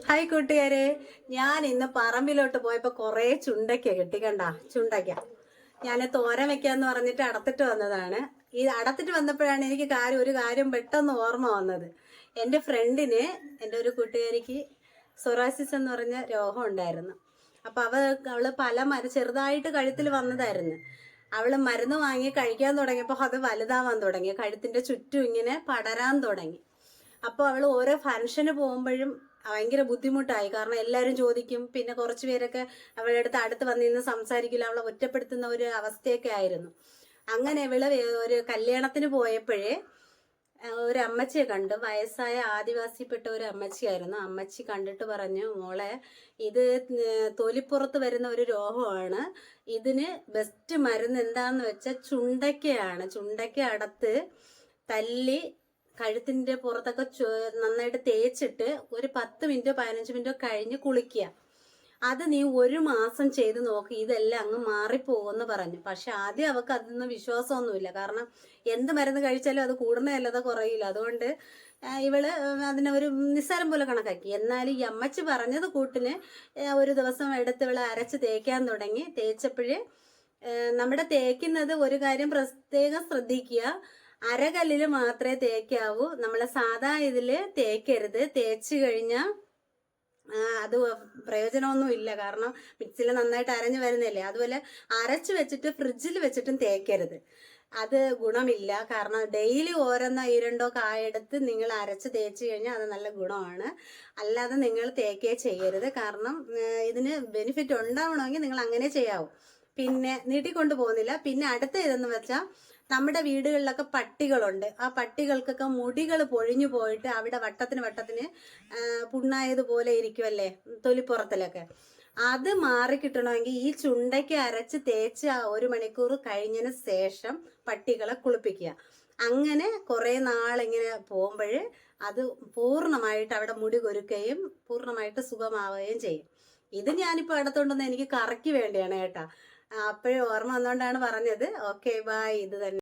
Hi കൂട്ടുകാരെ, ഞാൻ ഇന്ന് പറമ്പിലോട്ട് പോയപ്പോൾ കുറേ ചുണ്ടയ്ക്ക കിട്ടി. കണ്ട ചുണ്ടയ്ക്ക ഞാൻ തോരൻ വെക്കാന്ന് പറഞ്ഞിട്ട് അടത്തിട്ട് വന്നതാണ്. ഈ അടത്തിട്ട് വന്നപ്പോഴാണ് എനിക്ക് ഒരു കാര്യം പെട്ടെന്ന് ഓർമ്മ വന്നത്. എൻ്റെ ഫ്രണ്ടിന്, എൻ്റെ ഒരു കൂട്ടുകാരിക്ക് സൊറാസിസ് എന്ന് പറഞ്ഞ രോഗം ഉണ്ടായിരുന്നു. അപ്പോൾ അവള് ചെറുതായിട്ട് കഴുത്തിൽ വന്നതായിരുന്നു. അവള് മരുന്ന് വാങ്ങി കഴിക്കാൻ തുടങ്ങിയപ്പോൾ അത് വലുതാവാൻ തുടങ്ങി, കഴുത്തിൻ്റെ ചുറ്റും ഇങ്ങനെ പടരാൻ തുടങ്ങി. അപ്പോൾ അവൾ ഓരോ ഫംഗ്ഷന് പോകുമ്പോഴും ഭയങ്കര ബുദ്ധിമുട്ടായി. കാരണം എല്ലാവരും ചോദിക്കും, പിന്നെ കുറച്ച് പേരൊക്കെ അവളുടെ അടുത്ത് വന്നിരുന്ന് സംസാരിക്കില്ല, അവളെ ഒറ്റപ്പെടുത്തുന്ന ഒരു അവസ്ഥയൊക്കെ ആയിരുന്നു. അങ്ങനെ ഇവള് ഒരു കല്യാണത്തിന് പോയപ്പോഴേ ഒരു അമ്മച്ചിയെ കണ്ടു. വയസ്സായ ആദിവാസിപ്പെട്ട ഒരു അമ്മച്ചിയായിരുന്നു. അമ്മച്ചി കണ്ടിട്ട് പറഞ്ഞു, മോളെ, ഇത് തൊലിപ്പുറത്ത് വരുന്ന ഒരു രോഗമാണ്. ഇതിന് ബെസ്റ്റ് മരുന്ന് എന്താന്ന് വെച്ചാൽ ചുണ്ടയ്ക്കയാണ്. ചുണ്ടയ്ക്ക അടത്ത് തല്ലി കഴുത്തിൻ്റെ പുറത്തൊക്കെ നന്നായിട്ട് തേച്ചിട്ട് ഒരു 10 മിനിറ്റോ 15 മിനിറ്റോ കഴിഞ്ഞ് കുളിക്കുക. അത് നീ 1 മാസം ചെയ്ത് നോക്കി, ഇതെല്ലാം അങ്ങ് മാറിപ്പോകുമെന്ന് പറഞ്ഞു. പക്ഷെ ആദ്യം അവൾക്ക് അതൊന്നും വിശ്വാസമൊന്നുമില്ല. കാരണം എന്ത് മരുന്ന് കഴിച്ചാലും അത് കൂടുന്നതല്ലാതെ കുറയില്ല. അതുകൊണ്ട് ഇവള് അതിനെ ഒരു നിസ്സാരം പോലെ കണക്കാക്കി. എന്നാൽ ഈ അമ്മച്ചി പറഞ്ഞത് കൂട്ടിന് ഒരു ദിവസം എടുത്ത് ഇവളെ അരച്ച് തേക്കാൻ തുടങ്ങി. തേച്ചപ്പോഴേ നമ്മുടെ തേക്കുന്നത് ഒരു കാര്യം പ്രത്യേകം ശ്രദ്ധിക്കുക, അരകല്ലിൽ മാത്രമേ തേക്കാവൂ. നമ്മളെ സാധാ ഇതിൽ തേക്കരുത്. തേച്ച് കഴിഞ്ഞാൽ അത് പ്രയോജനമൊന്നും ഇല്ല. കാരണം മിക്സിയിൽ നന്നായിട്ട് അരഞ്ഞു വരുന്നില്ലേ. അതുപോലെ അരച്ചു വെച്ചിട്ട് ഫ്രിഡ്ജിൽ വെച്ചിട്ടും തേക്കരുത്, അത് ഗുണമില്ല. കാരണം ഡെയിലി ഓരോന്നോ 2 കായെടുത്ത് നിങ്ങൾ അരച്ച് തേച്ച് കഴിഞ്ഞാൽ അത് നല്ല ഗുണമാണ്. അല്ലാതെ നിങ്ങൾ തേക്കേ ചെയ്യരുത്. കാരണം ഇതിന് ബെനിഫിറ്റ് ഉണ്ടാവണമെങ്കിൽ നിങ്ങൾ അങ്ങനെ ചെയ്യാവൂ. പിന്നെ നീട്ടിക്കൊണ്ടു പോകുന്നില്ല. പിന്നെ അടുത്ത ഇതെന്ന് വെച്ചാൽ, നമ്മുടെ വീടുകളിലൊക്കെ പട്ടികളുണ്ട്. ആ പട്ടികൾക്കൊക്കെ മുടികൾ പൊഴിഞ്ഞു പോയിട്ട് അവിടെ വട്ടത്തിന് പുണ്ണായതുപോലെ ഇരിക്കുമല്ലേ തൊലിപ്പുറത്തിലൊക്കെ. അത് മാറിക്കിട്ടണമെങ്കിൽ ഈ ചുണ്ടയ്ക്ക് അരച്ച് തേച്ച് 1 മണിക്കൂർ കഴിഞ്ഞതിന് ശേഷം പട്ടികളെ കുളിപ്പിക്കുക. അങ്ങനെ കുറേ നാളിങ്ങനെ പോകുമ്പോൾ അത് പൂർണ്ണമായിട്ട് അവിടെ മുടി കൊരുക്കുകയും പൂർണ്ണമായിട്ട് സുഖമാവുകയും ചെയ്യും. ഇത് ഞാനിപ്പോൾ അടുത്തുണ്ടെന്ന് എനിക്ക് കറക്കി വേണ്ടിയാണ് കേട്ടാ. അപ്പോഴും ഓർമ്മ വന്നുകൊണ്ടാണ് പറഞ്ഞത്. Okay, bye. ഇത് തന്നെ.